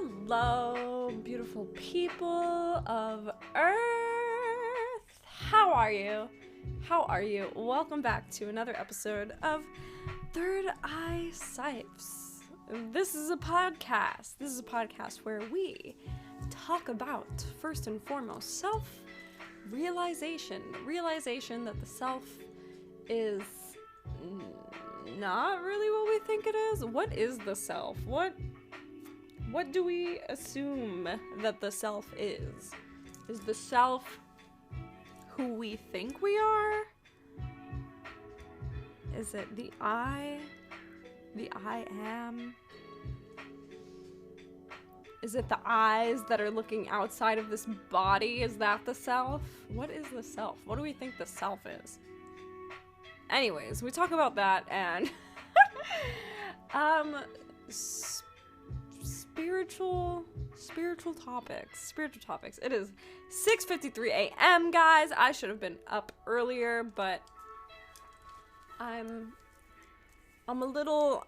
Hello, beautiful people of Earth. How are you? How are you? Welcome back to another episode of ThirdEyeCyphs. This is a podcast. This is a podcast where we talk about, first and foremost, self-realization. Realization that the self is not really what we think it is. What is the self? What do we assume that the self is? Is the self who we think we are? Is it the I am? Is it the eyes that are looking outside of this body? Is that the self? What is the self? What do we think the self is? Anyways, we talk about that and spiritual topics. It is 6:53 a.m. guys. I should have been up earlier, but I'm a little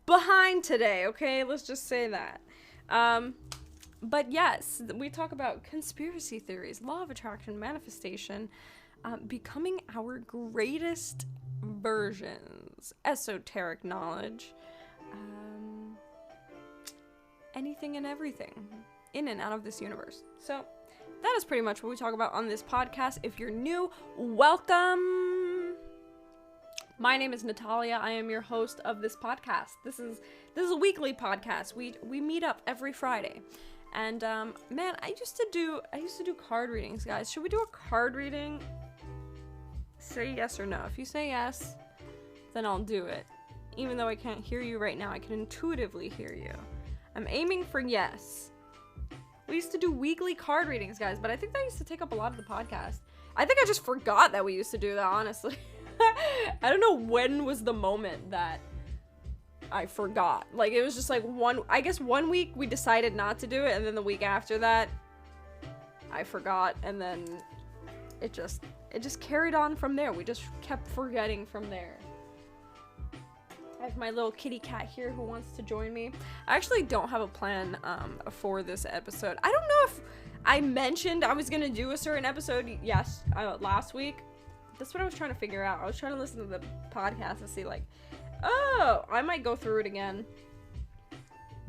behind today, okay? Let's just say that. But yes, we talk about conspiracy theories, law of attraction, manifestation, becoming our greatest versions, esoteric knowledge, anything and everything in and out of this universe. So that is pretty much what we talk about on this podcast. If you're new, welcome. My name is Natalia. I am your host of this podcast. This is a weekly podcast. We meet up every Friday. And man, I used to do card readings, guys. Should we do a card reading? Say yes or no. If you say yes, then I'll do it. Even though I can't hear you right now, I can intuitively hear you. I'm aiming for yes. We used to do weekly card readings, guys, but I think that used to take up a lot of the podcast. I think I just forgot that we used to do that, honestly. I don't know when was the moment that I forgot. Like, it was just like one week we decided not to do it, and then the week after that, I forgot, and then it just carried on from there. We just kept forgetting from there. I have my little kitty cat here who wants to join me. I actually don't have a plan for this episode. I don't know if I mentioned I was gonna do a certain episode last week. That's what I was trying to figure out. I was trying to listen to the podcast and see, like, oh, I might go through it again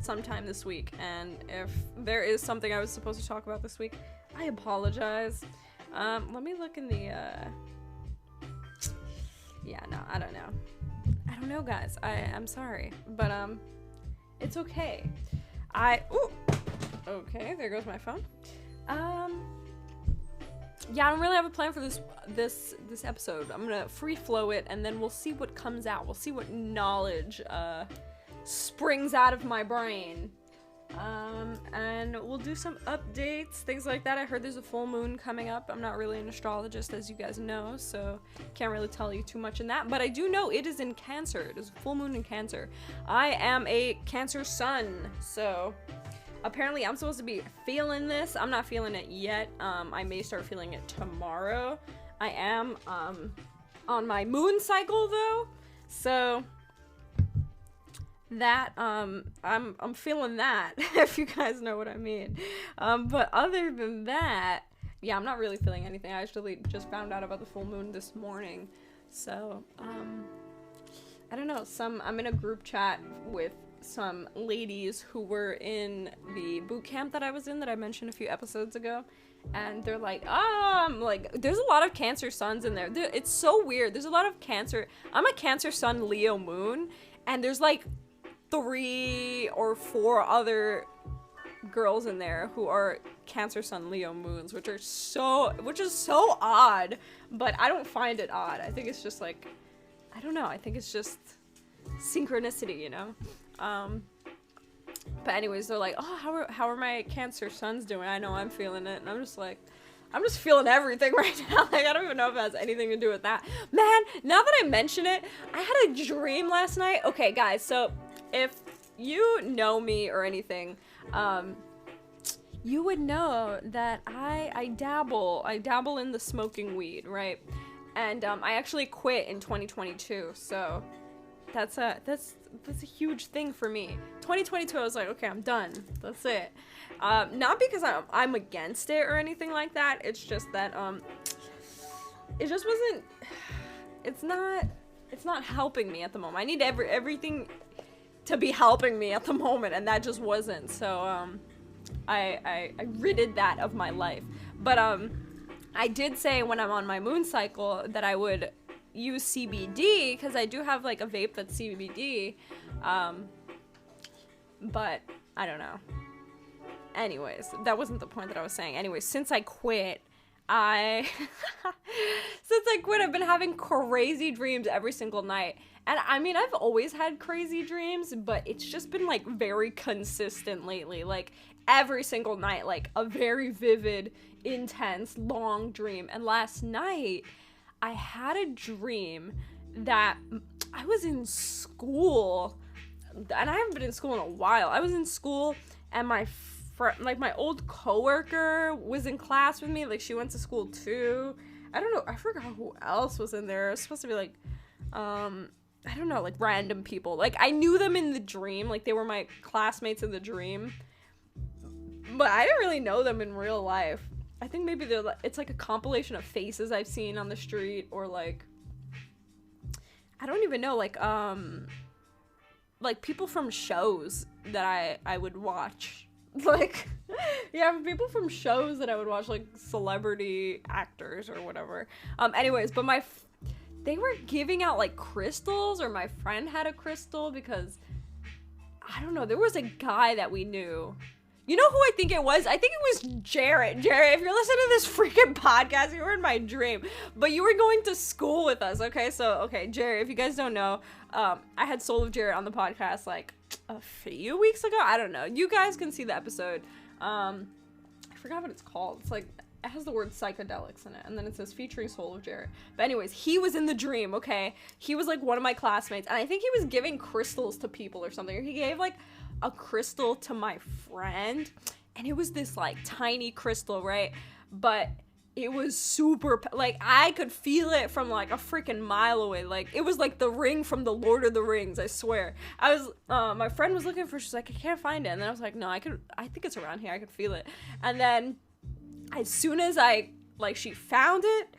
sometime this week. And if there is something I was supposed to talk about this week, I apologize. Let me look in the, I don't know. I don't know, guys. I'm sorry. But, it's okay. Okay, there goes my phone. Yeah, I don't really have a plan for this episode. I'm gonna free flow it, and then we'll see what comes out. We'll see what knowledge springs out of my brain. And we'll do some updates, things like that. I heard there's a full moon coming up. I'm not really an astrologist, as you guys know, so can't really tell you too much in that. But I do know it is in Cancer. It is a full moon in Cancer. I am a Cancer sun, so apparently I'm supposed to be feeling this. I'm not feeling it yet. I may start feeling it tomorrow. I am on my moon cycle though, so that I'm feeling that, if you guys know what I mean. But other than that, yeah, I'm not really feeling anything. I actually just found out about the full moon this morning, so I don't know. I'm in a group chat with some ladies who were in the boot camp that I was in that I mentioned a few episodes ago, and they're like, there's a lot of Cancer suns in there. It's so weird. There's a lot of Cancer. I'm a Cancer sun, Leo moon, and there's like 3 or 4 other girls in there who are Cancer sun, Leo moons, which is so odd, but I don't find it odd. I think it's just like, I don't know. I think it's just synchronicity, you know? But anyways, they're like, oh, how are my Cancer suns doing? I know I'm feeling it. And I'm just like, I'm just feeling everything right now. Like, I don't even know if it has anything to do with that. Man, now that I mention it, I had a dream last night. Okay, guys, so if you know me or anything, you would know that I dabble in the smoking weed, right? And I actually quit in 2022, so that's a huge thing for me. 2022, I was like, okay, I'm done. That's it. Not because I'm against it or anything like that. It's just that it just wasn't. It's not helping me at the moment. I need everything to be helping me at the moment, and that just wasn't. So I ridded that of my life. But I did say when I'm on my moon cycle that I would use CBD, because I do have like a vape that's CBD, but I don't know. Anyways, that wasn't the point that I was saying. Anyways, since I quit, I've been having crazy dreams every single night. And I mean, I've always had crazy dreams, but it's just been like very consistent lately. Like every single night, like a very vivid, intense, long dream. And last night, I had a dream that I was in school, and I haven't been in school in a while. I was in school, and my old coworker was in class with me. Like, she went to school too. I don't know. I forgot who else was in there. It was supposed to be like, I don't know, like random people. Like, I knew them in the dream. Like, they were my classmates in the dream, but I didn't really know them in real life. I think maybe it's like a compilation of faces I've seen on the street, or like, I don't even know, like people from shows that I would watch. Like, yeah, people from shows that I would watch, like celebrity actors or whatever. Anyways, but they were giving out like crystals, or my friend had a crystal, because I don't know, there was a guy that we knew. You know who I think it was? I think it was Jarrett. Jarrett, if you're listening to this freaking podcast, you were in my dream. But you were going to school with us, okay? So, okay, Jarrett, if you guys don't know, I had Soul of Jarrett on the podcast, like, a few weeks ago? I don't know. You guys can see the episode. I forgot what it's called. It's like, it has the word psychedelics in it, and then it says featuring Soul of Jarrett. But anyways, he was in the dream, okay? He was, like, one of my classmates, and I think he was giving crystals to people or something. Or he gave, like, a crystal to my friend, and it was this like tiny crystal, right? But it was super, like, I could feel it from like a freaking mile away. Like, it was like the ring from the Lord of the Rings, I swear. I was my friend was looking for, she's like, I can't find it, and then I was like, no, I think it's around here, I could feel it. And then as soon as she found it,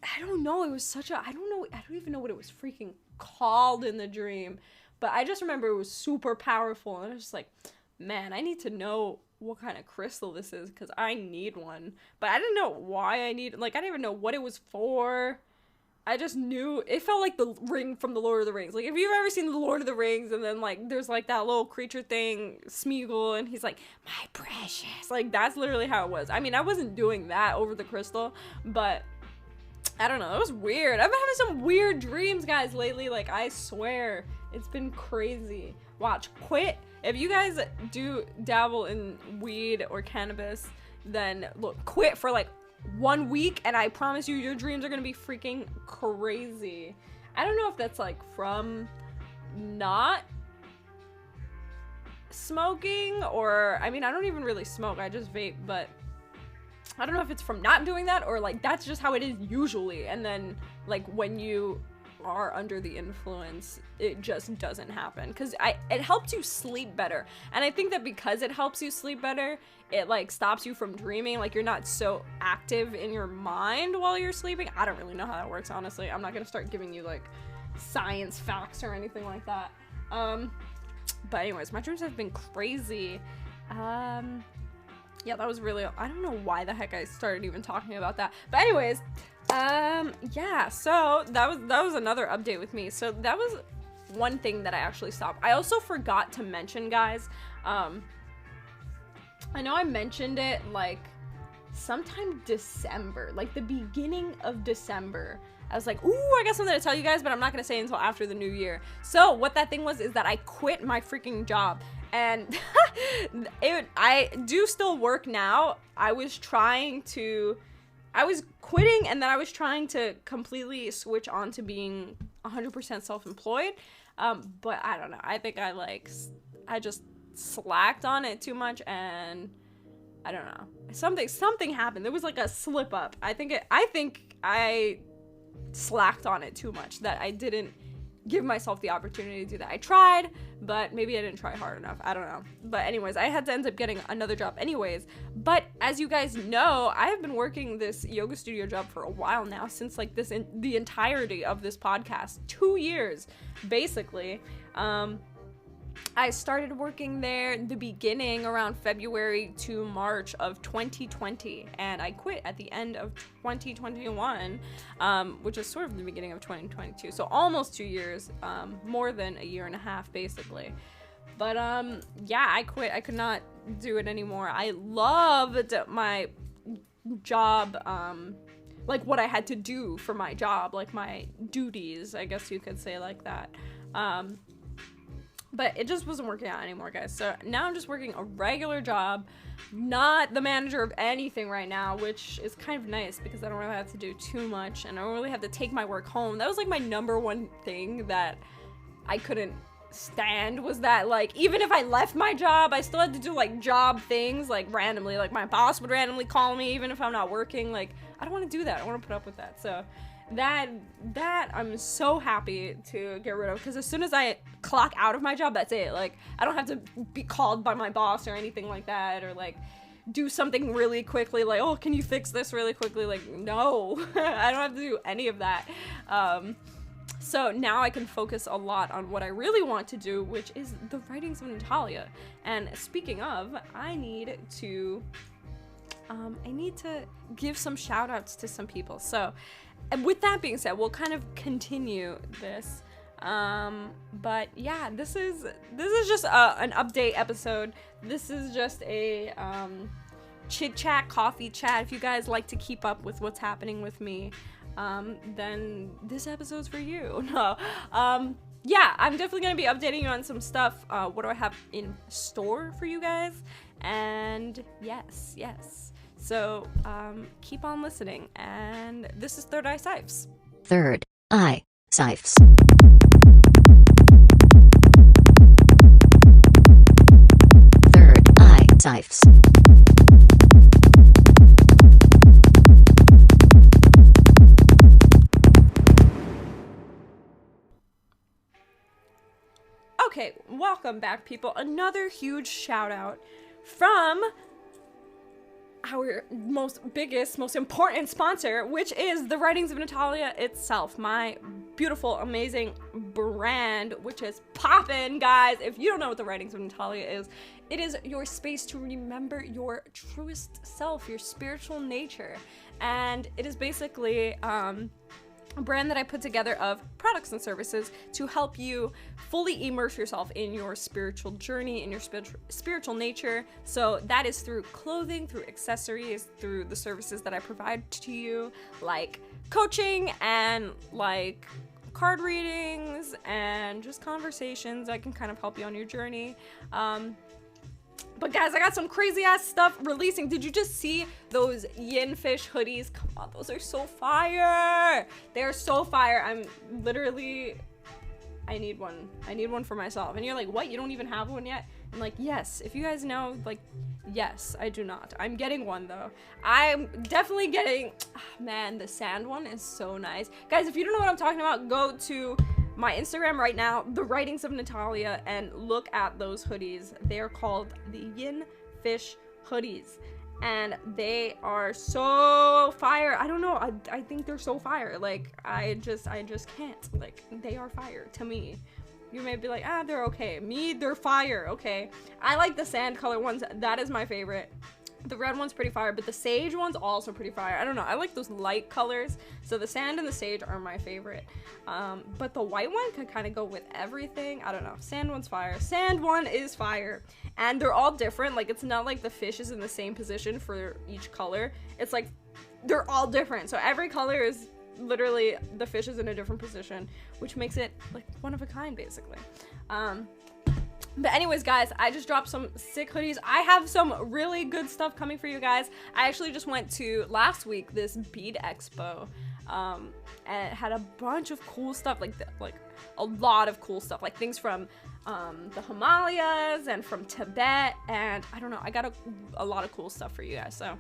I don't know, it was such a, I don't even know what it was freaking called in the dream. But I just remember it was super powerful, and I was just like, man, I need to know what kind of crystal this is, because I need one. But I didn't know why I needed, like, I didn't even know what it was for. I just knew, it felt like the ring from the Lord of the Rings. Like, if you've ever seen the Lord of the Rings, and then, like, there's, like, that little creature thing, Smeagol, and he's like, my precious. Like, that's literally how it was. I mean, I wasn't doing that over the crystal, but I don't know, it was weird. I've been having some weird dreams, guys, lately. Like, I swear. It's been crazy. Watch, quit. If you guys do dabble in weed or cannabis, then look, quit for like 1 week, and I promise you, your dreams are gonna be freaking crazy. I don't know if that's like from not smoking, or, I mean, I don't even really smoke, I just vape, but I don't know if it's from not doing that, or like that's just how it is usually, and then like when you are under the influence, it just doesn't happen, because it helps you sleep better. And I think that because it helps you sleep better, it like stops you from dreaming. Like, you're not so active in your mind while you're sleeping. I don't really know how that works, honestly. I'm not gonna start giving you like science facts or anything like that. But anyways, my dreams have been crazy. Yeah, that was really, I don't know why the heck I started even talking about that. But anyways, yeah, so that was another update with me. So that was one thing that I actually stopped. I also forgot to mention, guys, I know I mentioned it like sometime December, like the beginning of December. I was like, ooh, I got something to tell you guys, but I'm not gonna say it until after the new year. So what that thing was is that I quit my freaking job. And I do still work now. I was quitting, and then I was trying to completely switch on to being 100% self-employed. But I don't know. I think I just slacked on it too much, and I don't know. Something happened. There was like a slip up. I think I slacked on it too much, that I didn't give myself the opportunity to do that. I tried, but maybe I didn't try hard enough. I don't know. But anyways, I had to end up getting another job anyways. But as you guys know, I have been working this yoga studio job for a while now, since like the entirety of this podcast, 2 years, basically. I started working there in the beginning around February to March of 2020, and I quit at the end of 2021, which is sort of the beginning of 2022, so almost 2 years, more than a year and a half, basically. But, yeah, I quit. I could not do it anymore. I loved my job, like what I had to do for my job, like my duties, I guess you could say, like that. But it just wasn't working out anymore, guys. So now I'm just working a regular job, not the manager of anything right now, which is kind of nice because I don't really have to do too much, and I don't really have to take my work home. That was like my number one thing that I couldn't stand, was that like even if I left my job, I still had to do like job things like randomly. Like my boss would randomly call me even if I'm not working. Like I don't want to do that. I want to put up with that. So that I'm so happy to get rid of, because as soon as I clock out of my job, that's it. Like I don't have to be called by my boss or anything like that, or like do something really quickly, like, oh, can you fix this really quickly? Like, no. I don't have to do any of that. So now I can focus a lot on what I really want to do, which is the writings of Natalia. And speaking of, I need to give some shout outs to some people. So and with that being said, we'll kind of continue this. But yeah, this is just an update episode. This is just a chit chat, coffee chat. If you guys like to keep up with what's happening with me, then this episode's for you. No, yeah, I'm definitely gonna be updating you on some stuff. What do I have in store for you guys? And yes. So, keep on listening, and this is ThirdEyeCyphs. ThirdEyeCyphs. ThirdEyeCyphs. Okay, welcome back, people. Another huge shout out from our most important sponsor, which is the Writings of Natalia itself, my beautiful, amazing brand, which is poppin', guys. If you don't know what the Writings of Natalia is, it is your space to remember your truest self, your spiritual nature, and it is basically a brand that I put together of products and services to help you fully immerse yourself in your spiritual journey, in your spiritual nature. So that is through clothing, through accessories, through the services that I provide to you, like coaching and like card readings and just conversations that can kind of help you on your journey. But guys, I got some crazy ass stuff releasing. Did you just see those yin fish hoodies? Come on, those are so fire. They're so fire. I'm literally, I need one. I need one for myself. And you're like, what? You don't even have one yet? I'm like, yes. If you guys know, like, yes, I do not. I'm getting one though. I'm definitely getting, man, the sand one is so nice. Guys, if you don't know what I'm talking about, go to my Instagram right now, the Writings of Natalia, and look at those hoodies. They are called the Yin Fish hoodies, and they are so fire. I don't know, I think they're so fire. Like, I just can't. Like, they are fire to me. You may be like, they're okay. Me, they're fire. Okay, I like the sand color ones. That is my favorite. The red one's pretty fire, but the sage one's also pretty fire. I don't know, I like those light colors, so the sand and the sage are my favorite. But the white one could kind of go with everything. I don't know, sand one's fire. Sand one is fire. And they're all different. Like, it's not like the fish is in the same position for each color. It's like, they're all different. So every color is literally, the fish is in a different position, which makes it like one of a kind, basically. But anyways, guys, I just dropped some sick hoodies. I have some really good stuff coming for you guys. I actually just went to, last week, this bead expo, and it had a bunch of cool stuff, like a lot of cool stuff, like things from the Himalayas and from Tibet, and I don't know, I got a lot of cool stuff for you guys. So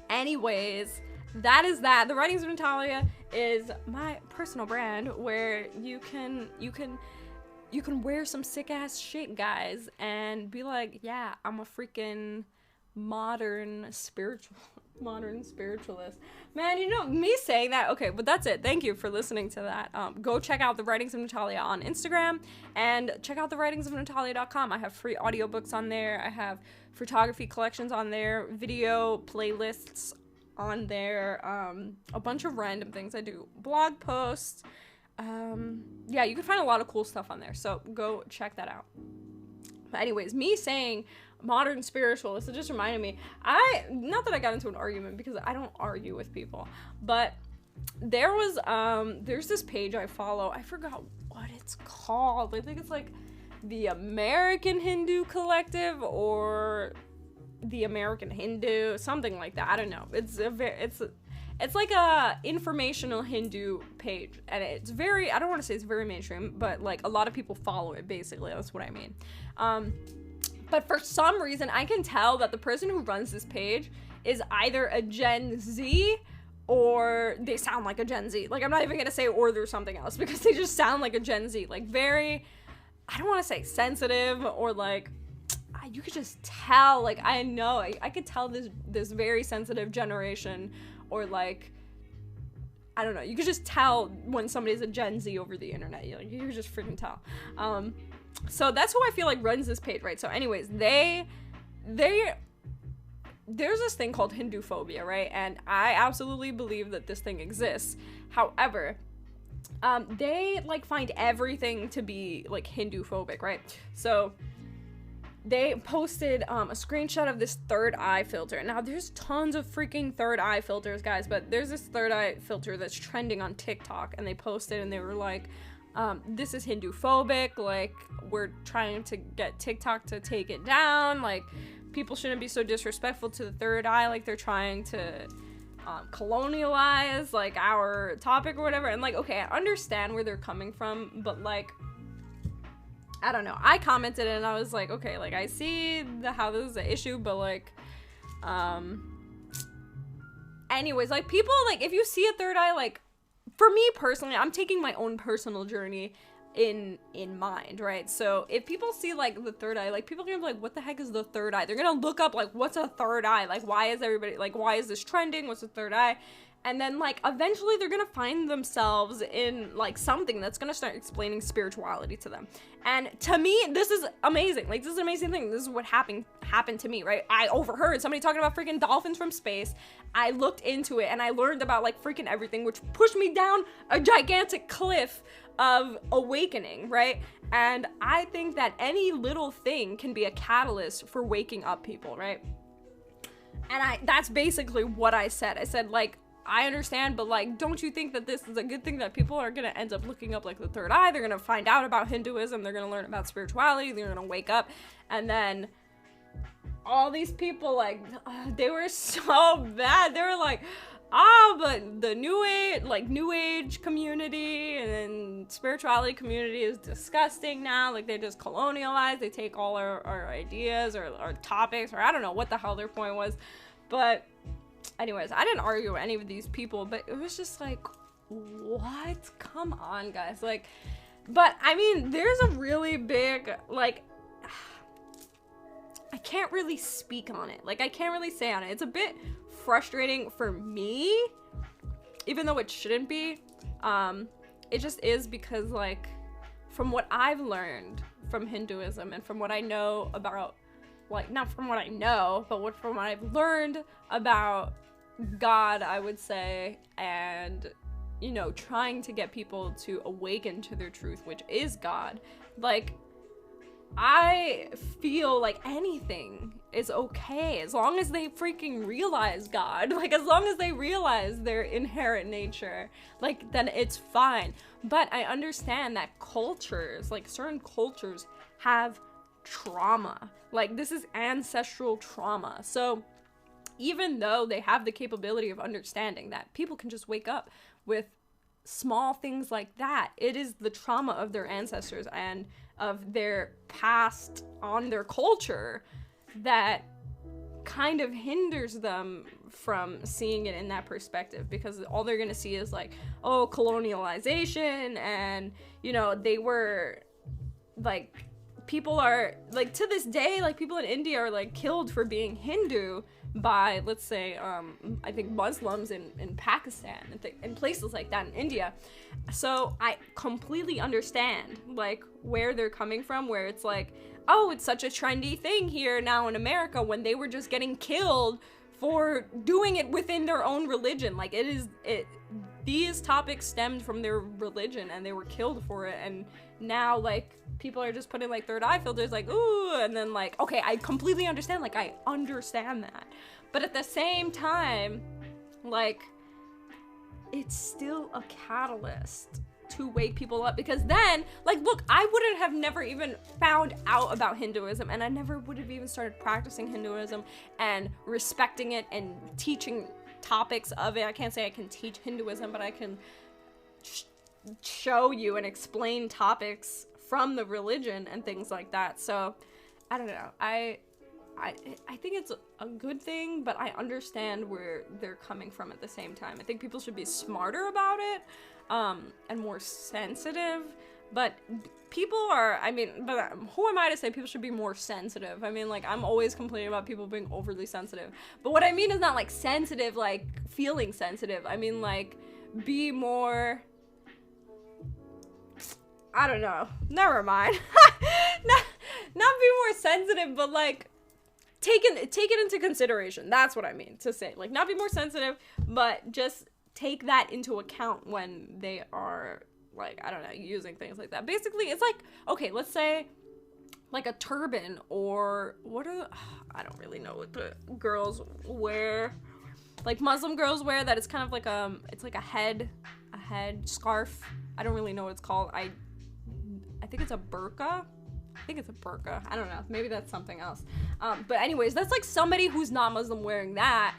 anyways, that is that. The Writings of Natalia is my personal brand where you can wear some sick ass shit, guys, and be like, yeah, I'm a freaking modern spiritualist. Man, you know, me saying that, okay, but that's it. Thank you for listening to that. Go check out The Writings of Natalia on Instagram, and check out thewritingsofnatalia.com. I have free audiobooks on there. I have photography collections on there, video playlists on there, a bunch of random things. I do blog posts. Yeah, you can find a lot of cool stuff on there, so go check that out. But anyways, me saying modern spiritualist, it just reminded me, not that I got into an argument, because I don't argue with people, but there's this page I follow, I forgot what it's called, I think it's like the American Hindu Collective, or the American Hindu, something like that, I don't know, it's like a informational Hindu page, and it's very, I don't want to say it's very mainstream, but like a lot of people follow it, basically, that's what I mean. But for some reason, I can tell that the person who runs this page is either a Gen Z, or they sound like a Gen Z. Like, I'm not even gonna say or there's something else, because they just sound like a Gen Z. Like, very, I don't want to say sensitive, or like, you could just tell, like, I know, I could tell this very sensitive generation, or like, I don't know, you could just tell when somebody's a Gen Z over the internet. You could just freaking tell. So that's who I feel like runs this page, right? So anyways, there's this thing called Hindu phobia, right? And I absolutely believe that this thing exists. However, they like find everything to be like Hindu phobic, right? So they posted a screenshot of this third eye filter. Now, there's tons of freaking third eye filters, guys, but there's this third eye filter that's trending on TikTok, and they posted and they were like, this is Hindu phobic, like, we're trying to get TikTok to take it down, like, people shouldn't be so disrespectful to the third eye, like, they're trying to colonialize, like, our topic or whatever. And like, okay, I understand where they're coming from, but like, I don't know, I commented and I was like, okay, like, I see how this is an issue, but like, anyways, like, people, like, if you see a third eye, like, for me personally, I'm taking my own personal journey in mind, right? So if people see like the third eye, like, people are gonna be like, what the heck is the third eye? They're gonna look up like, what's a third eye? Like, why is this trending? What's the third eye? And then like, eventually they're gonna find themselves in like something that's gonna start explaining spirituality to them. And to me, this is amazing. Like, this is an amazing thing. This is what happened to me, right? I overheard somebody talking about freaking dolphins from space. I looked into it and I learned about like freaking everything, which pushed me down a gigantic cliff of awakening, right? And I think that any little thing can be a catalyst for waking up people, right? And that's basically what I said. I said, like, I understand, but like, don't you think that this is a good thing, that people are gonna end up looking up like the third eye? They're gonna find out about Hinduism, they're gonna learn about spirituality, they're gonna wake up, and then all these people, like, they were so bad. They were like, but the new age community and then spirituality community is disgusting now. Like, they just colonialize, they take all our ideas or our topics, or I don't know what the hell their point was. But anyways, I didn't argue with any of these people, but it was just like, what? Come on, guys. Like, but I mean, there's a really big, like, I can't really speak on it. Like, I can't really say on it. It's a bit frustrating for me, even though it shouldn't be. It just is, because like, from what I've learned from Hinduism and from what I know about, like, not from what I know, but from what I've learned about God, I would say, and, you know, trying to get people to awaken to their truth, which is God, like, I feel like anything is okay as long as they freaking realize God. Like, as long as they realize their inherent nature, like, then it's fine. But I understand that cultures, like, certain cultures have trauma. Like, this is ancestral trauma. So even though they have the capability of understanding that people can just wake up with small things like that, it is the trauma of their ancestors and of their past on their culture that kind of hinders them from seeing it in that perspective, because all they're gonna see is like, oh, colonialization, and you know, they were like, people are like, to this day, like people in India are like killed for being Hindu by, let's say, I think Muslims in Pakistan and in places like that in India. So I completely understand like where they're coming from, where it's like, oh, it's such a trendy thing here now in America, when they were just getting killed for doing it within their own religion. Like these topics stemmed from their religion and they were killed for it, and now like people are just putting like third eye filters, like, ooh, and then like, okay, I completely understand, like I understand that, but at the same time, like, it's still a catalyst to wake people up, because then, like, look, I wouldn't have never even found out about Hinduism, and I never would have even started practicing Hinduism and respecting it and teaching topics of it. I can't say I can teach Hinduism, but I can show you and explain topics from the religion and things like that. So I don't know, I think it's a good thing, but I understand where they're coming from at the same time. I think people should be smarter about it, and more sensitive, but people are, I mean, but who am I to say people should be more sensitive? I mean, like, I'm always complaining about people being overly sensitive, but what I mean is not like sensitive, like feeling sensitive. I mean, like, be more, I don't know, never mind. not be more sensitive, but like take it into consideration. That's what I mean to say. Like, not be more sensitive, but just take that into account when they are, like, I don't know, using things like that. Basically, it's like, okay, let's say like a turban, or what are I don't really know what the girls wear, like Muslim girls wear, that it's kind of like it's like a head scarf. I don't really know what it's called. I think it's a burqa. I don't know. Maybe that's something else. But anyways, that's like somebody who's not Muslim wearing that.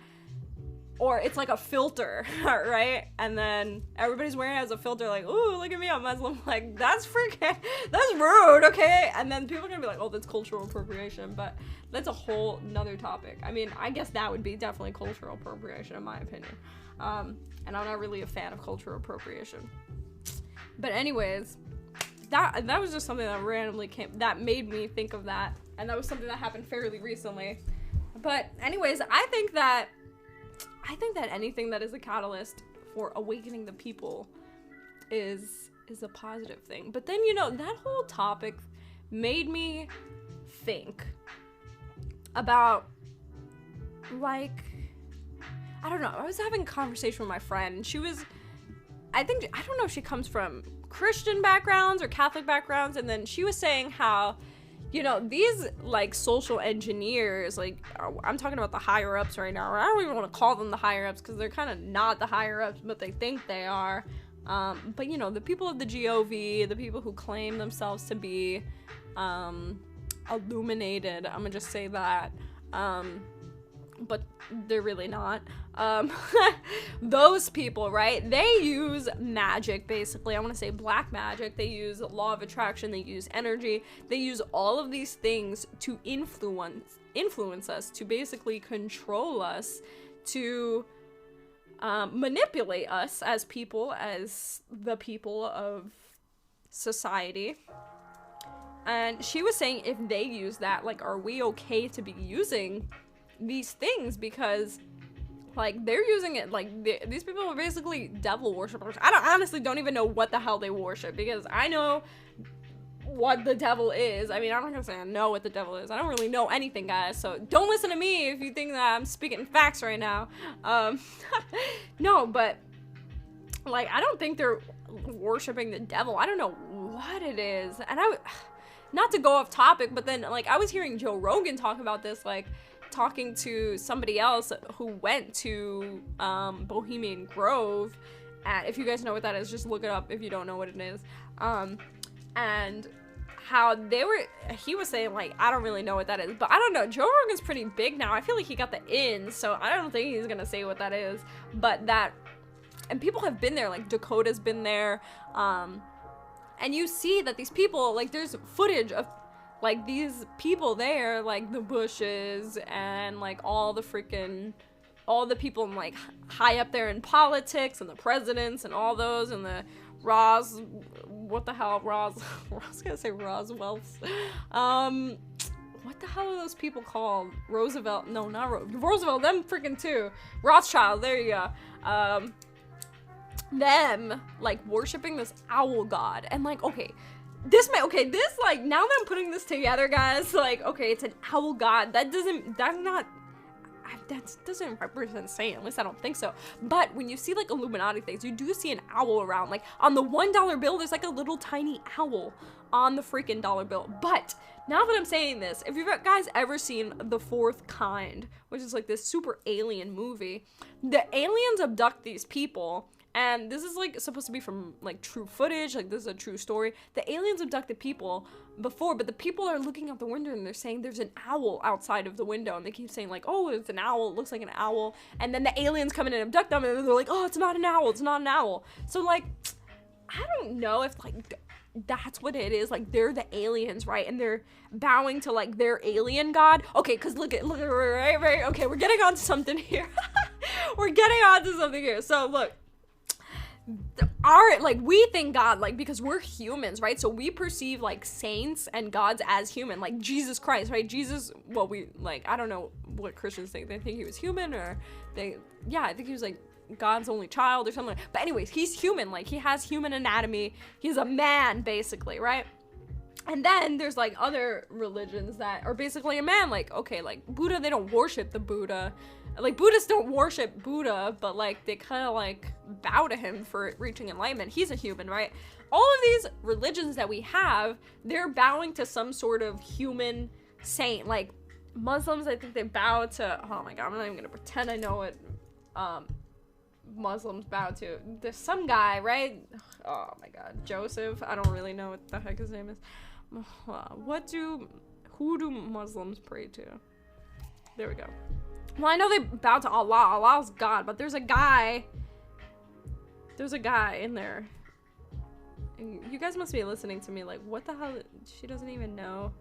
Or it's like a filter, right? And then everybody's wearing it as a filter, like, ooh, look at me, I'm Muslim. Like, that's rude, okay? And then people are gonna be like, oh, that's cultural appropriation. But that's a whole nother topic. I mean, I guess that would be definitely cultural appropriation, in my opinion. And I'm not really a fan of cultural appropriation. But anyways, that was just something that randomly that made me think of that. And that was something that happened fairly recently. But anyways, I think that anything that is a catalyst for awakening the people is a positive thing. But then, you know, that whole topic made me think about, like, I don't know, I was having a conversation with my friend, and she was, I don't know if she comes from Christian backgrounds or Catholic backgrounds, and then she was saying how, you know, these, like, social engineers, like, I'm talking about the higher-ups right now, or I don't even want to call them the higher-ups, because they're kind of not the higher-ups, but they think they are, but, you know, the people of the GOV, the people who claim themselves to be, illuminated, I'm gonna just say that, but they're really not. Those people, right? They use magic, basically. I want to say black magic. They use law of attraction. They use energy. They use all of these things to influence us, to basically control us, to manipulate us as people, as the people of society. And she was saying, if they use that, like, are we okay to be using these things? Because, like, they're using it, like, these people are basically devil worshippers. I honestly don't even know what the hell they worship, because I know what the devil is. I mean, I'm not gonna say I know what the devil is. I don't really know anything, guys, so don't listen to me if you think that I'm speaking facts right now. No, but, like, I don't think they're worshiping the devil. I don't know what it is. And not to go off topic, but then, like, I was hearing Joe Rogan talk about this, like, talking to somebody else who went to Bohemian Grove. If you guys know what that is, just look it up if you don't know what it is. And how he was saying, like, I don't really know what that is, but I don't know, Joe Rogan's pretty big now. I feel like he got the in, so I don't think he's gonna say what that is, but that, and people have been there, like Dakota's been there, and you see that these people, like, there's footage of, like, these people there, like, the Bushes, and, like, all the all the people in, like, high up there in politics, and the presidents and all those, and the what the hell, I was gonna say Roswell's, what the hell are those people called? Roosevelt, no, not Roosevelt, them freaking too. Rothschild, there you go. Them, like, worshiping this owl god, and, like, okay, this, like, now that I'm putting this together, guys, like, okay, it's an owl god, that doesn't represent Satan, at least I don't think so. But when you see, like, Illuminati things, you do see an owl around. Like, on the $1 bill, there's, like, a little tiny owl on the freaking dollar bill. But now that I'm saying this, if you've guys ever seen The Fourth Kind, which is, like, this super alien movie, the aliens abduct these people. And this is, like, supposed to be from, like, true footage. Like, this is a true story. The aliens abducted people before, but the people are looking out the window and they're saying there's an owl outside of the window. And they keep saying, like, oh, it's an owl. It looks like an owl. And then the aliens come in and abduct them. And they're like, oh, it's not an owl. It's not an owl. So, like, I don't know if, like, that's what it is. Like, they're the aliens, right? And they're bowing to, like, their alien god. Okay, because look at, right. Okay, we're getting on to something here. We're getting on to something here. So, look. We think God, like, because we're humans, right? So we perceive, like, saints and gods as human, like Jesus Christ, right? Jesus, well, we, like, I don't know what Christians think. They think he was human, or I think he was, like, God's only child or something. But anyways, he's human, like, he has human anatomy. He's a man, basically, right? And then there's, like, other religions that are basically a man, like, okay, like, Buddha, they don't worship the Buddha. Like, Buddhists don't worship Buddha, but, like, they kind of, like, bow to him for reaching enlightenment. He's a human, right? All of these religions that we have, they're bowing to some sort of human saint. Like, Muslims, I think they bow to, oh my god, I'm not even gonna pretend I know what Muslims bow to. There's some guy, right? Oh my god, Joseph. I don't really know what the heck his name is. Who do Muslims pray to? There we go. Well, I know they bow to Allah. Allah's God, but there's a guy in there. You guys must be listening to me like, what the hell? She doesn't even know.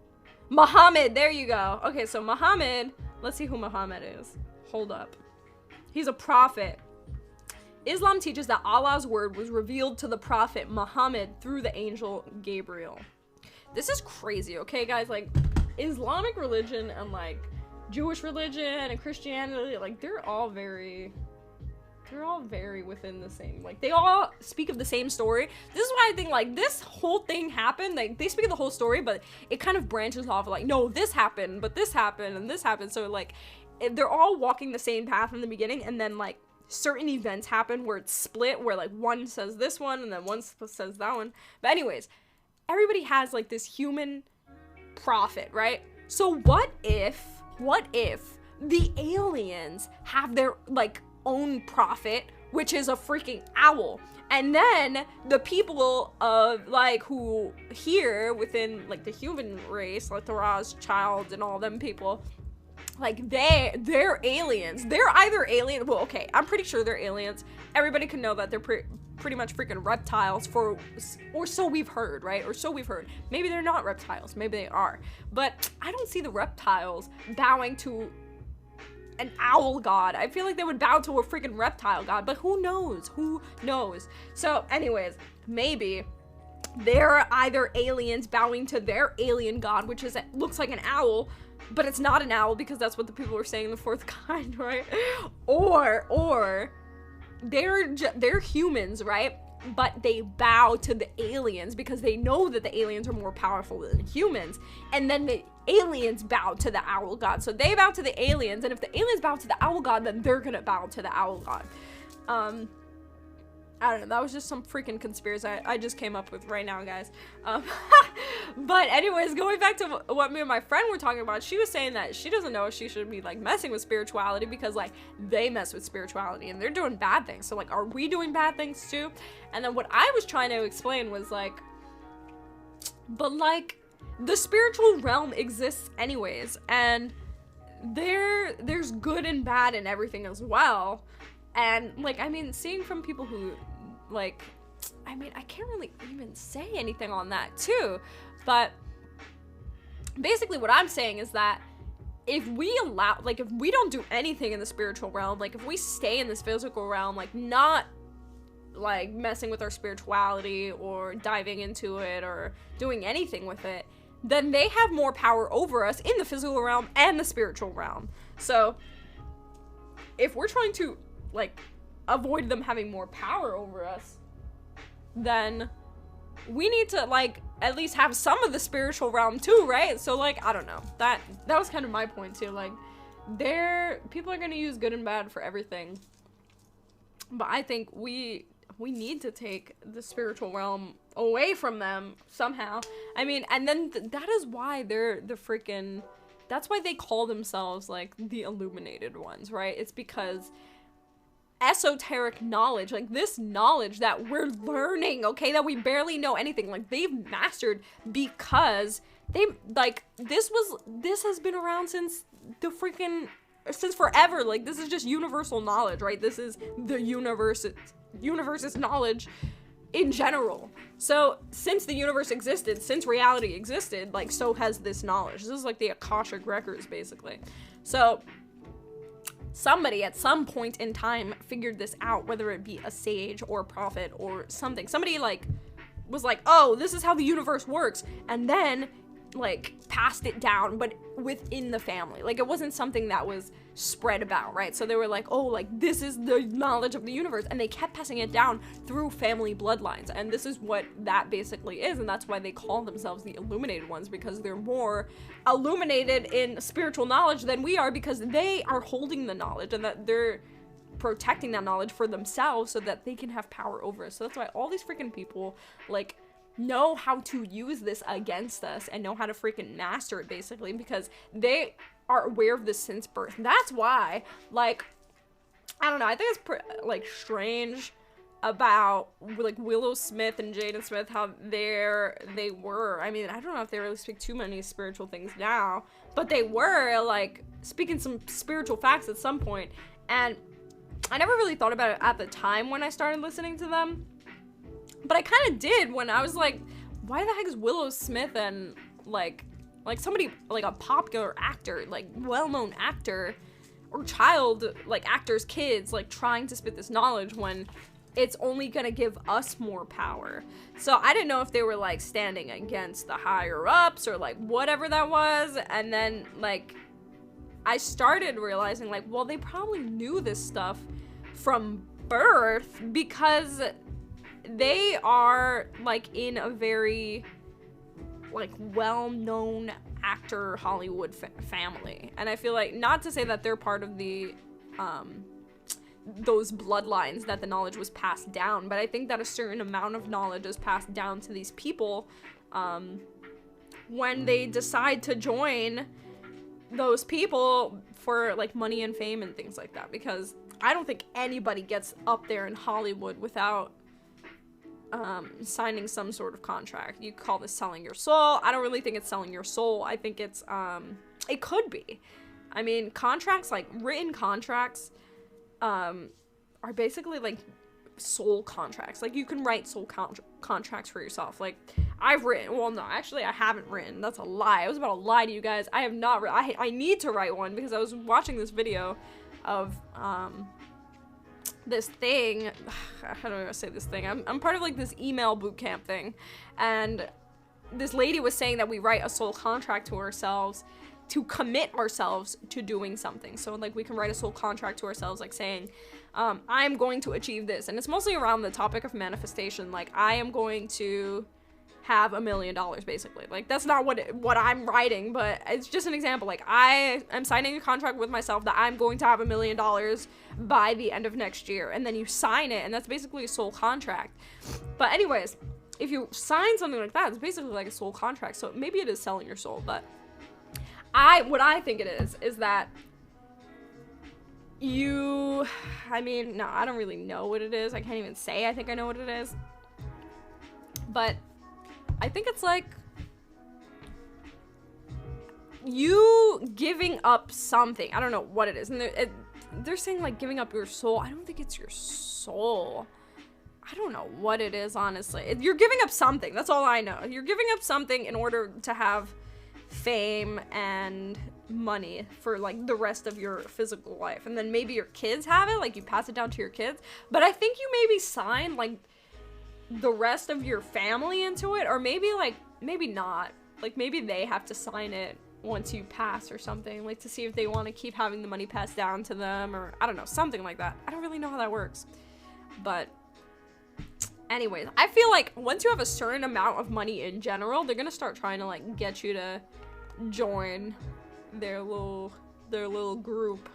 Muhammad, there you go. Okay, so Muhammad, let's see who Muhammad is. Hold up. He's a prophet. Islam teaches that Allah's word was revealed to the prophet Muhammad through the angel Gabriel. This is crazy, okay, guys? Like, Islamic religion and, like, Jewish religion and Christianity, like, they're all very within the same, like, they all speak of the same story. This is why I think, like, this whole thing happened, like, they speak of the whole story, but it kind of branches off, like, no, this happened, but this happened, and this happened, so, like, they're all walking the same path in the beginning, and then, like, certain events happen where it's split, where, like, one says this one, and then one says that one. But anyways, everybody has, like, this human prophet, right? So what if the aliens have their, like, own prophet, which is a freaking owl, and then the people of, like, who here within, like, the human race, like the Rothschilds and all them people, like, they're aliens. They're either alien, well, okay, I'm pretty sure they're aliens. Everybody can know that they're pretty much freaking reptiles, or so we've heard, right? Or so we've heard. Maybe they're not reptiles, maybe they are, but I don't see the reptiles bowing to an owl god. I feel like they would bow to a freaking reptile god, but who knows? So anyways, maybe they're either aliens bowing to their alien god, which looks like an owl, but it's not an owl, because that's what the people were saying in The Fourth Kind, right? Or they're humans, right? But they bow to the aliens because they know that the aliens are more powerful than humans. And then the aliens bow to the owl god. So they bow to the aliens, and if the aliens bow to the owl god, then they're gonna bow to the owl god. I don't know, that was just some freaking conspiracy I just came up with right now, guys. But anyways, going back to what me and my friend were talking about, she was saying that she doesn't know if she should be, like, messing with spirituality because, like, they mess with spirituality and they're doing bad things. So, like, are we doing bad things too? And then what I was trying to explain was, like, but, like, the spiritual realm exists anyways, and there's good and bad in everything as well. And, like, I mean, seeing from people who, like, I mean, I can't really even say anything on that, too. But basically what I'm saying is that if we allow, like, if we don't do anything in the spiritual realm, like, if we stay in this physical realm, like, not, like, messing with our spirituality or diving into it or doing anything with it, then they have more power over us in the physical realm and the spiritual realm. So, if we're trying to, like, avoid them having more power over us, then we need to, like, at least have some of the spiritual realm too, right? So, like, I don't know. That was kind of my point too. Like, people are gonna use good and bad for everything. But I think we need to take the spiritual realm away from them somehow. I mean, and then that is why they're the freaking, that's why they call themselves, like, the illuminated ones, right? It's because esoteric knowledge, like, this knowledge that we're learning, okay, that we barely know anything, like, they've mastered because they, like, this has been around since forever. Like, this is just universal knowledge, right? This is the universe's knowledge in general. So, since the universe existed, since reality existed, like, so has this knowledge. This is like the Akashic records, basically. So, somebody at some point in time figured this out, whether it be a sage or a prophet or something. Somebody, like, was like, oh, this is how the universe works, and then, like, passed it down, but within the family. Like, it wasn't something that was spread about, right? So they were like, oh, like, this is the knowledge of the universe, and they kept passing it down through family bloodlines, and this is what that basically is, and that's why they call themselves the illuminated ones, because they're more illuminated in spiritual knowledge than we are, because they are holding the knowledge, and that they're protecting that knowledge for themselves so that they can have power over us. So that's why all these freaking people, like, know how to use this against us and know how to freaking master it, basically, because they are aware of this since birth. That's why, like, I don't know, I think it's like, strange about, like, Willow Smith and Jaden Smith, how they were. I mean, I don't know if they really speak too many spiritual things now, but they were, like, speaking some spiritual facts at some point, and I never really thought about it at the time when I started listening to them. But I kind of did when I was like, why the heck is Willow Smith and, like somebody, like, a popular actor, like, well-known actor, or child, like, actors' kids, like, trying to spit this knowledge when it's only gonna give us more power. So I didn't know if they were, like, standing against the higher-ups or, like, whatever that was. And then, like, I started realizing, like, well, they probably knew this stuff from birth because they are, like, in a very, like, well-known actor Hollywood family. And I feel like, not to say that they're part of the, those bloodlines that the knowledge was passed down, but I think that a certain amount of knowledge is passed down to these people, when they decide to join those people for, like, money and fame and things like that. Because I don't think anybody gets up there in Hollywood without signing some sort of contract. You call this selling your soul. I don't really think it's selling your soul. I think it's, it could be. I mean, contracts, like, written contracts, are basically, like, soul contracts. Like, you can write soul contracts for yourself. Like, I've written, well, no, actually, I haven't written. That's a lie. I was about to lie to you guys. I have not I need to write one, because I was watching this video of, this thing, how do I say this thing? I'm part of, like, this email bootcamp thing, and this lady was saying that we write a soul contract to ourselves to commit ourselves to doing something. So, like, we can write a soul contract to ourselves, like, saying, I'm going to achieve this, and it's mostly around the topic of manifestation. Like, I am going to have $1 million, basically. Like, that's not what I'm writing, but it's just an example. Like, I am signing a contract with myself that I'm going to have $1 million by the end of next year, and then you sign it, and that's basically a soul contract. But anyways, if you sign something like that, it's basically like a soul contract. So maybe it is selling your soul, but what I think it is that I mean, no, I don't really know what it is. I can't even say I think I know what it is, but I think it's like you giving up something. I don't know what it is. And they're saying, like, giving up your soul. I don't think it's your soul. I don't know what it is, honestly. You're giving up something. That's all I know. You're giving up something in order to have fame and money for like the rest of your physical life, and then maybe your kids have it, like you pass it down to your kids. But I think you maybe sign like the rest of your family into it, or maybe not, like maybe they have to sign it once you pass or something, like to see if they want to keep having the money passed down to them, or I don't know, something like that. I don't really know how that works. But anyways, I feel like once you have a certain amount of money in general, they're gonna start trying to like get you to join their little group.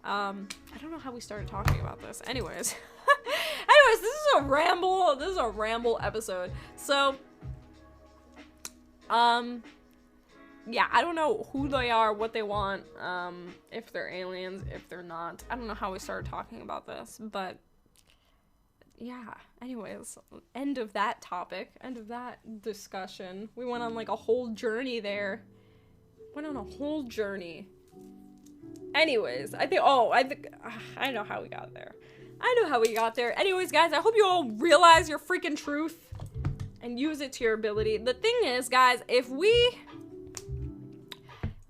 I don't know how we started talking about this. Anyways, this is a ramble episode. So, yeah, I don't know who they are, what they want, if they're aliens, if they're not. I don't know how we started talking about this, but yeah, anyways, end of that topic, end of that discussion. We went on like a whole journey there. Anyways, I know how we got there. Anyways, guys, I hope you all realize your freaking truth and use it to your ability. The thing is, guys, if we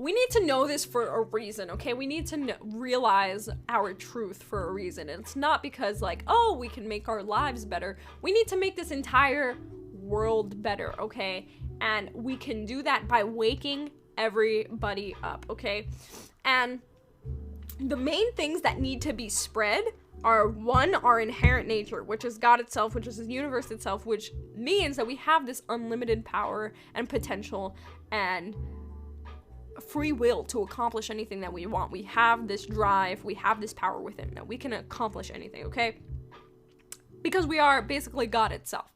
need to know this for a reason, okay? We need to realize our truth for a reason. And it's not because, like, oh, we can make our lives better. We need to make this entire world better, okay? And we can do that by waking everybody up, okay? And the main things that need to be spread are, one, our inherent nature, which is God itself, which is the universe itself, which means that we have this unlimited power and potential and free will to accomplish anything that we want. We have this drive, we have this power within that we can accomplish anything, okay? Because we are basically God itself.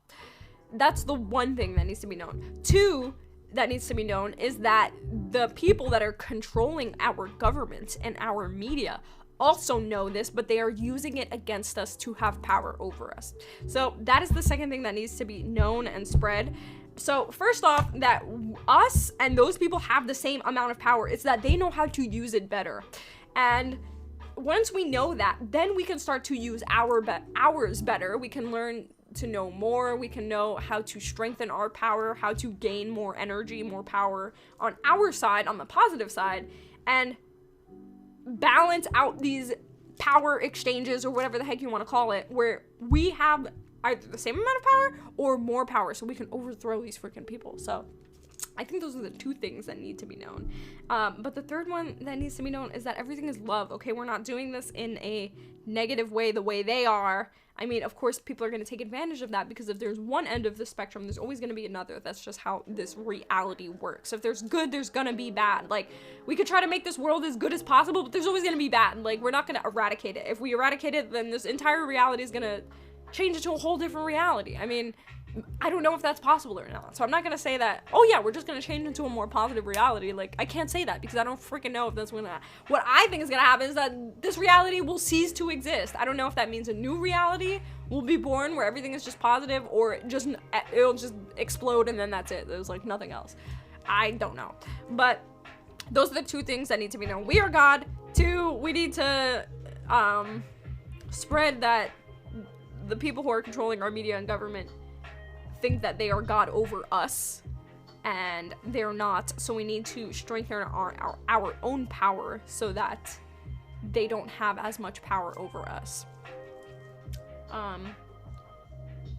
That's the one thing that needs to be known. Two, that needs to be known is that the people that are controlling our government and our media also know this, but they are using it against us to have power over us. So that is the second thing that needs to be known and spread. So first off, that us and those people have the same amount of power. It's that they know how to use it better. And once we know that, then we can start to use ours better. We can learn to know more. We can know how to strengthen our power, how to gain more energy, more power on our side, on the positive side, and balance out these power exchanges, or whatever the heck you want to call it, where we have either the same amount of power or more power, so we can overthrow these freaking people. So I think those are the two things that need to be known. But the third one that needs to be known is that everything is love, okay? We're not doing this in a negative way, the way they are. I mean, of course, people are going to take advantage of that, because if there's one end of the spectrum, there's always going to be another. That's just how this reality works. If there's good, there's going to be bad. Like, we could try to make this world as good as possible, but there's always going to be bad. Like, we're not going to eradicate it. If we eradicate it, then this entire reality is going to change it to a whole different reality. I mean, I don't know if that's possible or not. So I'm not going to say that, oh yeah, we're just going to change into a more positive reality. Like, I can't say that, because I don't freaking know if that's going to... What I think is going to happen is that this reality will cease to exist. I don't know if that means a new reality will be born where everything is just positive, or it'll just explode and then that's it. There's like nothing else. I don't know. But those are the two things that need to be known. We are God. Two, we need to spread that the people who are controlling our media and government think that they are God over us, and they're not. So we need to strengthen our own power so that they don't have as much power over us.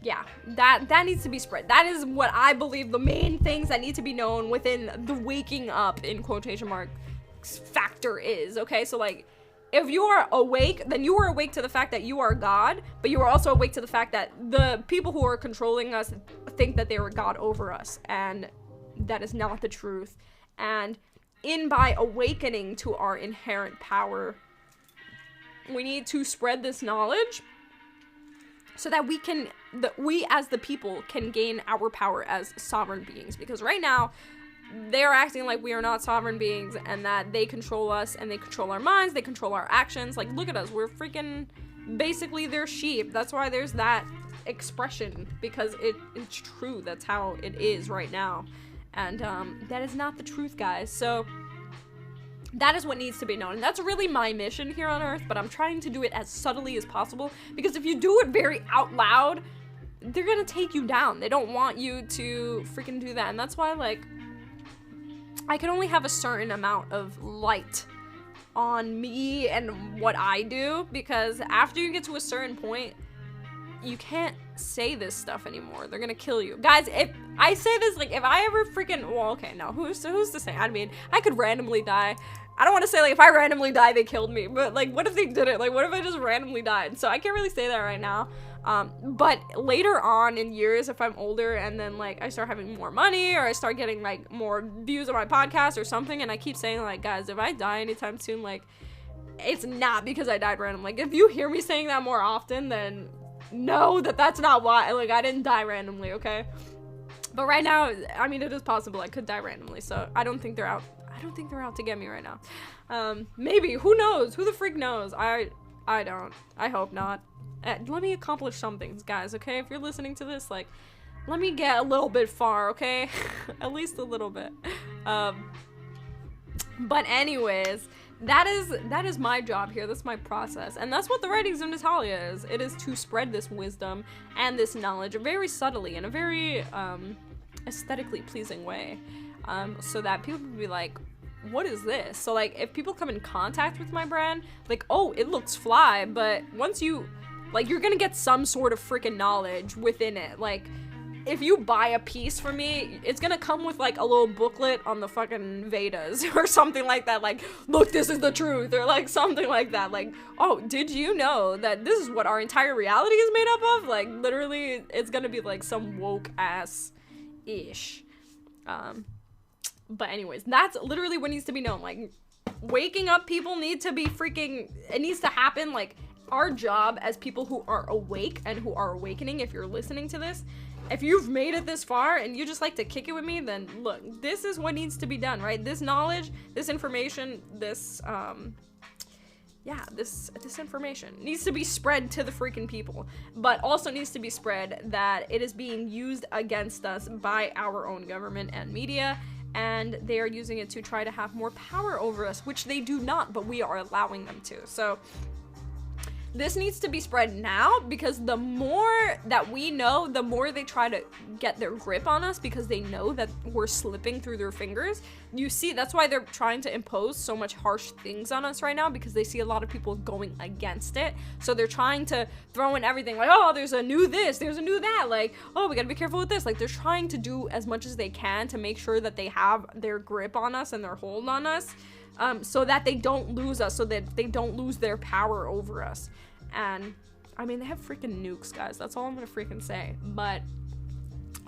Yeah, that needs to be spread. That is what I believe the main things that need to be known within the waking up, in quotation marks, factor is, okay? So, like, if you are awake, then you are awake to the fact that you are God, but you are also awake to the fact that the people who are controlling us think that they are God over us, and that is not the truth. And by awakening to our inherent power, we need to spread this knowledge so that we as the people can gain our power as sovereign beings. Because right now, they're acting like we are not sovereign beings, and that they control us, and they control our minds, they control our actions. Like, look at us, we're freaking basically their sheep. That's why there's that expression, because it's true. That's how it is right now. And that is not the truth, guys. So that is what needs to be known. And that's really my mission here on Earth, but I'm trying to do it as subtly as possible, because if you do it very out loud, they're gonna take you down. They don't want you to freaking do that. And that's why, like, I can only have a certain amount of light on me and what I do, because after you get to a certain point, you can't say this stuff anymore. They're gonna kill you. Guys, if I say this, like, if I ever freaking, well, okay, no, who's to say? I mean, I could randomly die. I don't want to say, like, if I randomly die, they killed me, but, like, what if they didn't? Like, what if I just randomly died? So I can't really say that right now. But later on in years, if I'm older and then, like, I start having more money, or I start getting, like, more views on my podcast or something, and I keep saying, like, guys, if I die anytime soon, like, it's not because I died randomly. Like, if you hear me saying that more often, then know that that's not why. Like, I didn't die randomly, okay? But right now, I mean, it is possible I could die randomly, so I don't think they're out. I don't think they're out to get me right now. Maybe, who knows? Who the freak knows? I don't. I hope not. Let me accomplish some things, guys, okay? If you're listening to this, like, let me get a little bit far, okay? At least a little bit. But anyways, that is my job here. That's my process. And that's what the writings of Natalia is. It is to spread this wisdom and this knowledge very subtly, in a very aesthetically pleasing way. So that people will be like, what is this? So, like, if people come in contact with my brand, like, oh, it looks fly, but once you, like, you're gonna get some sort of freaking knowledge within it. Like, if you buy a piece from me, it's gonna come with, like, a little booklet on the fucking Vedas or something like that. Like, look, this is the truth, or, like, something like that. Like, oh, did you know that this is what our entire reality is made up of? Like, literally, it's gonna be, like, some woke-ass-ish. But anyways, that's literally what needs to be known. Like, waking up people need to be freaking, it needs to happen. Like, our job as people who are awake and who are awakening, if you're listening to this, if you've made it this far and you just like to kick it with me, then look, this is what needs to be done, right? This knowledge, this information, this information needs to be spread to the freaking people, but also needs to be spread that it is being used against us by our own government and media, and they are using it to try to have more power over us, which they do not, but we are allowing them to. So this needs to be spread now, because the more that we know, the more they try to get their grip on us, because they know that we're slipping through their fingers. You see, that's why they're trying to impose so much harsh things on us right now, because they see a lot of people going against it. So they're trying to throw in everything, like, oh, there's a new this, there's a new that, like, oh, we gotta be careful with this. Like, they're trying to do as much as they can to make sure that they have their grip on us and their hold on us, so that they don't lose us, so that they don't lose their power over us. And I mean, they have freaking nukes, guys. That's all I'm gonna freaking say. But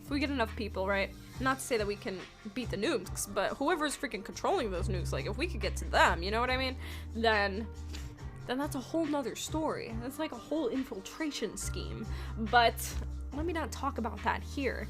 if we get enough people, right? Not to say that we can beat the nukes, but whoever's freaking controlling those nukes, like, if we could get to them, you know what I mean? Then that's a whole nother story. That's like a whole infiltration scheme. But let me not talk about that here.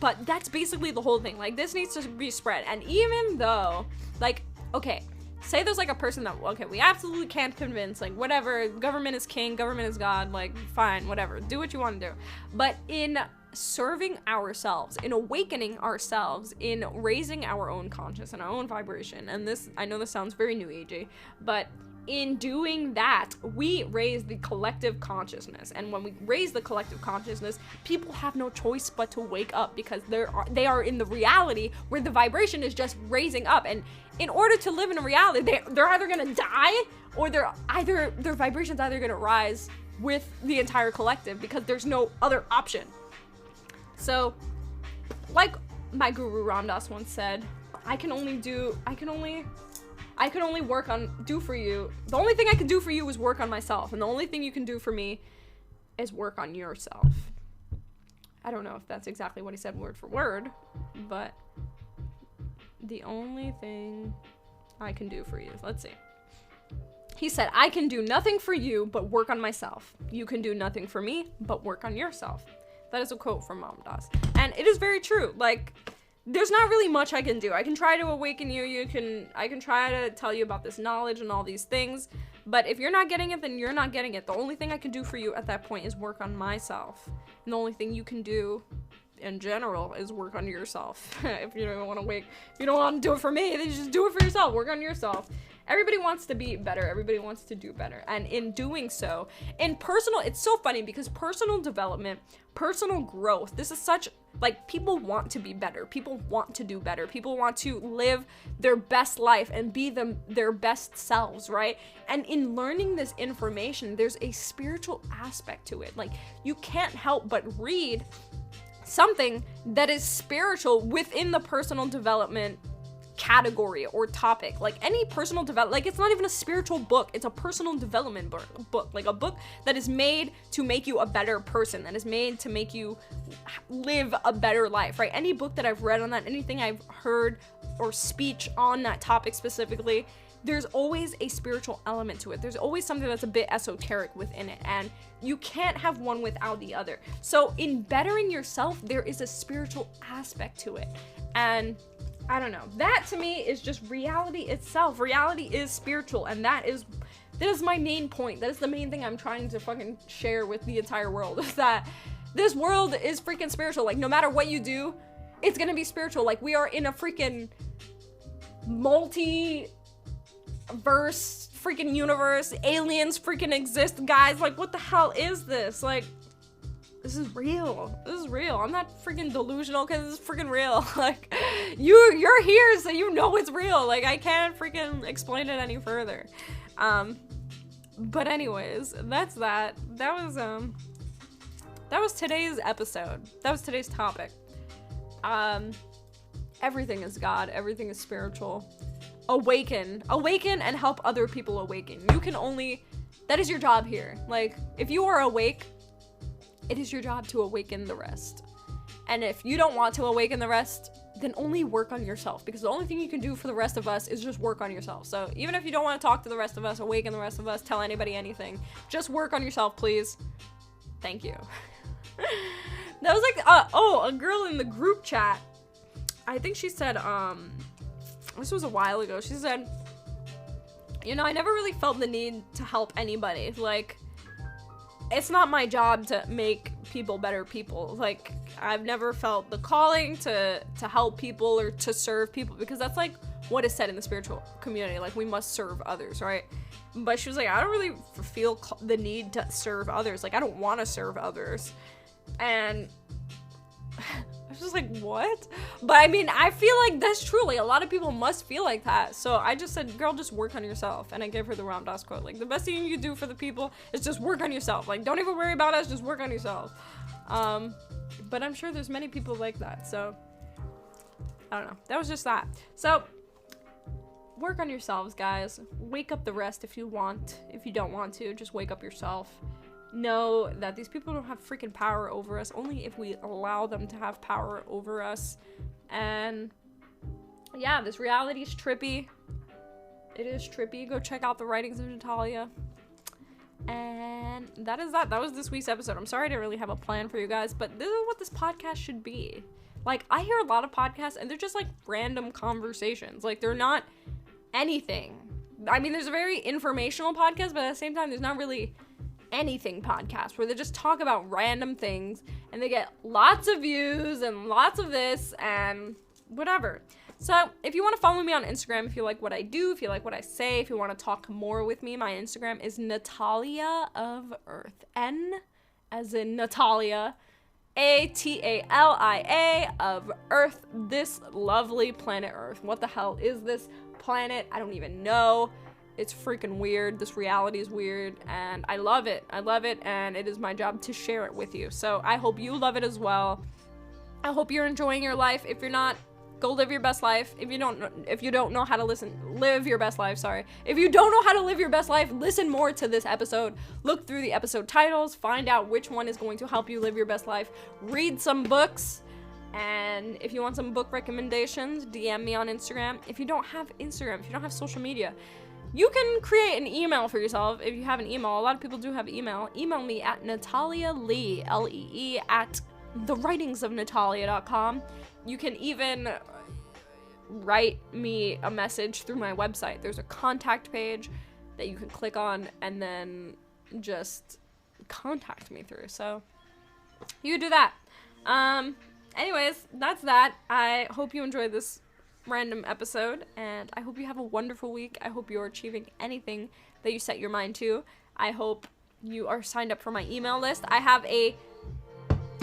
But that's basically the whole thing. Like, this needs to be spread. And even though, like, okay, say there's, like, a person that, okay, we absolutely can't convince, like, whatever, government is king, government is God, like, fine, whatever, do what you want to do. But in serving ourselves, in awakening ourselves, in raising our own conscious and our own vibration, and this, I know this sounds very new agey, but in doing that, we raise the collective consciousness. And when we raise the collective consciousness, people have no choice but to wake up, because they are in the reality where the vibration is just raising up. And in order to live in a reality, they're either gonna die, or their vibration's either gonna rise with the entire collective, because there's no other option. So, like my guru Ramdas once said, I can only do for you. The only thing I can do for you is work on myself, and the only thing you can do for me is work on yourself. I don't know if that's exactly what he said word for word, but the only thing I can do for you, let's see. He said, I can do nothing for you but work on myself. You can do nothing for me but work on yourself. That is a quote from Ramdas, and it is very true. Like, there's not really much I can do. I can try to awaken you. I can try to tell you about this knowledge and all these things. But if you're not getting it, then you're not getting it. The only thing I can do for you at that point is work on myself. And the only thing you can do in general is work on yourself. If you don't want to if you don't want to do it for me, then you just do it for yourself. Work on yourself. Everybody wants to be better. Everybody wants to do better. And in doing so, it's so funny, because personal development, personal growth, this is such Like, people want to be better. People want to do better. People want to live their best life and be their best selves, right? And in learning this information, there's a spiritual aspect to it. Like, you can't help but read something that is spiritual within the personal development category or topic. Like, any personal development, like, it's not even a spiritual book, it's a personal development book, like a book that is made to make you a better person, that is made to make you live a better life, right? Any book that I've read on that, anything I've heard or speech on that topic specifically, there's always a spiritual element to it. There's always something that's a bit esoteric within it, and you can't have one without the other. So in bettering yourself, there is a spiritual aspect to it. And I don't know, that to me is just reality itself. Reality is spiritual, and that is my main point. That is the main thing I'm trying to fucking share with the entire world, is that this world is freaking spiritual. Like, no matter what you do, it's gonna be spiritual. Like, we are in a freaking multi-verse freaking universe. Aliens freaking exist, guys. Like, what the hell is this? Like, this is real. This is real. I'm not freaking delusional, because it's freaking real. Like, you're here, so you know it's real. Like, I can't freaking explain it any further. But anyways, that's that. That was today's episode. That was today's topic. Everything is God. Everything is spiritual. Awaken and help other people awaken. That is your job here. Like, if you are awake, it is your job to awaken the rest. And if you don't want to awaken the rest, then only work on yourself, because the only thing you can do for the rest of us is just work on yourself. So even if you don't want to talk to the rest of us, awaken the rest of us, tell anybody anything, just work on yourself, please. Thank you. That was like, a girl in the group chat, I think she said, this was a while ago, she said, you know, I never really felt the need to help anybody. Like, it's not my job to make people better people. Like, I've never felt the calling to help people or to serve people, because that's like what is said in the spiritual community. Like, we must serve others, right? But she was like, I don't really feel the need to serve others. Like, I don't want to serve others. And I was just like, what? But I mean, I feel like that's true. Like, a lot of people must feel like that. So I just said, girl, just work on yourself. And I gave her the Ram Dass quote. Like, the best thing you do for the people is just work on yourself. Like, don't even worry about us, just work on yourself. But I'm sure there's many people like that. So I don't know. That was just that. So work on yourselves, guys. Wake up the rest if you want. If you don't want to, just wake up yourself. Know that these people don't have freaking power over us, only if we allow them to have power over us. And yeah, this reality is trippy. It is trippy. Go check out the writings of Natalia. And that is that. That was this week's episode. I'm sorry I didn't really have a plan for you guys, but this is what this podcast should be. Like, I hear a lot of podcasts, and they're just like random conversations. Like, they're not anything. I mean, there's a very informational podcast, but at the same time, there's not really anything podcast where they just talk about random things and they get lots of views and lots of this and whatever. So if you want to follow me on Instagram, if you like what I do, if you like what I say, if you want to talk more with me, my Instagram is Natalia of Earth. N as in Natalia, Atalia of Earth, this lovely planet Earth. What the hell is this planet? I don't even know. It's freaking weird. This reality is weird, and I love it. I love it, and it is my job to share it with you. So I hope you love it as well. I hope you're enjoying your life. If you're not, go live your best life. If you don't know how to live your best life, sorry. If you don't know how to live your best life, listen more to this episode. Look through the episode titles, find out which one is going to help you live your best life. Read some books. And if you want some book recommendations, DM me on Instagram. If you don't have Instagram, if you don't have social media, you can create an email for yourself if you have an email. A lot of people do have email. Email me at Natalia Lee, Lee, at thewritingsofnatalia.com. You can even write me a message through my website. There's a contact page that you can click on and then just contact me through. So you do that. Anyways, that's that. I hope you enjoyed this random episode, and I hope you have a wonderful week. I hope you're achieving anything that you set your mind to. I hope you are signed up for my email list. I have a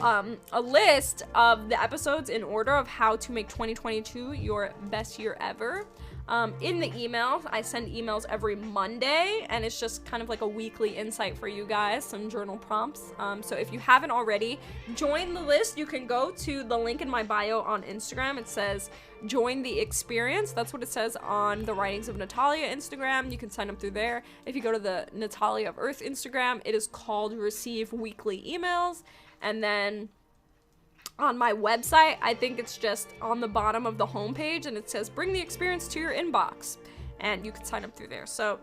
a list of the episodes in order of how to make 2022 your best year ever. In the email, I send emails every Monday, and it's just kind of like a weekly insight for you guys, some journal prompts. So if you haven't already, join the list. You can go to the link in my bio on Instagram. It says join the experience. That's what it says on the Writings of Natalia Instagram. You can sign up through there. If you go to the Natalia of Earth Instagram, it is called Receive Weekly Emails. And then on my website, I think it's just on the bottom of the homepage, and it says bring the experience to your inbox, and you can sign up through there. So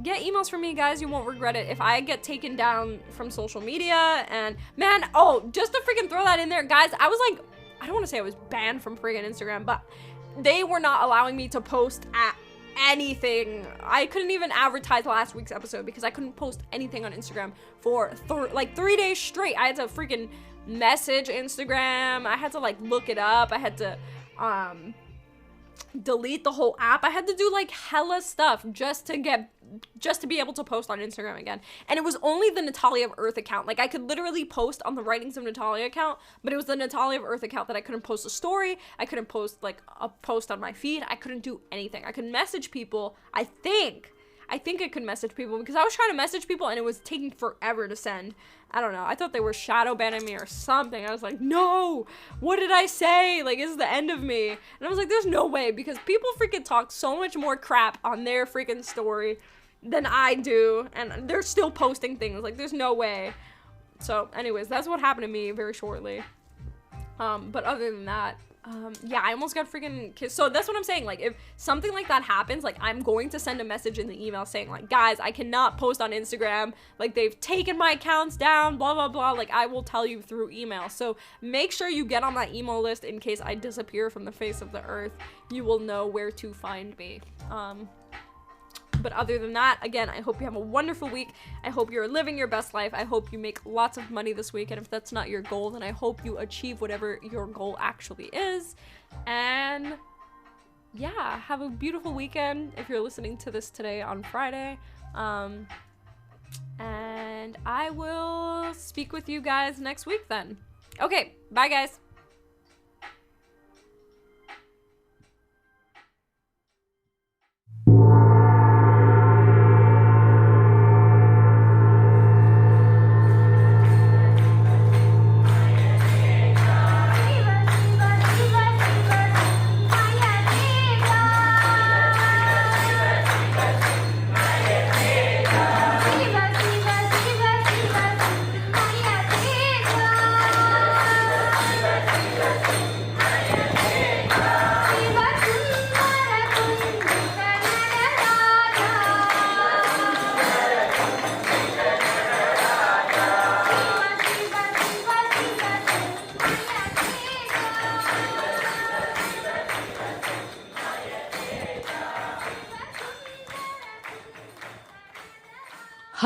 get emails from me, guys. You won't regret it. If I get taken down from social media, and man, just to freaking throw that in there, guys, I was like, I don't want to say I was banned from freaking Instagram, but they were not allowing me to post at anything. I couldn't even advertise last week's episode because I couldn't post anything on Instagram for 3 days straight. I had to freaking message Instagram. I had to like look it up. I had to delete the whole app. I had to do like hella stuff just to be able to post on Instagram again. And it was only the Natalia of Earth account. Like I could literally post on the Writings of Natalia account, but it was the Natalia of Earth account that I couldn't post a story. I couldn't post like a post on my feed. I couldn't do anything. I could message people. I think I could message people because I was trying to message people and it was taking forever to send. I don't know. I thought they were shadow banning me or something. I was like, no, what did I say? Like, this is the end of me. And I was like, there's no way, because people freaking talk so much more crap on their freaking story than I do. And they're still posting things. Like, there's no way. So, anyways, that's what happened to me very shortly. But other than that, yeah, I almost got freaking kissed. So that's what I'm saying. Like, if something like that happens, like, I'm going to send a message in the email saying, like, guys, I cannot post on Instagram. Like, they've taken my accounts down, blah, blah, blah. Like, I will tell you through email. So make sure you get on that email list in case I disappear from the face of the earth. You will know where to find me. But other than that, again, I hope you have a wonderful week. I hope you're living your best life. I hope you make lots of money this week. And if that's not your goal, then I hope you achieve whatever your goal actually is. And yeah, have a beautiful weekend if you're listening to this today on Friday. And I will speak with you guys next week then. Okay, bye guys.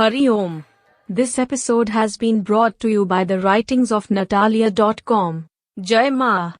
Hari Om. This episode has been brought to you by the writings of Natalia.com. Jai Ma.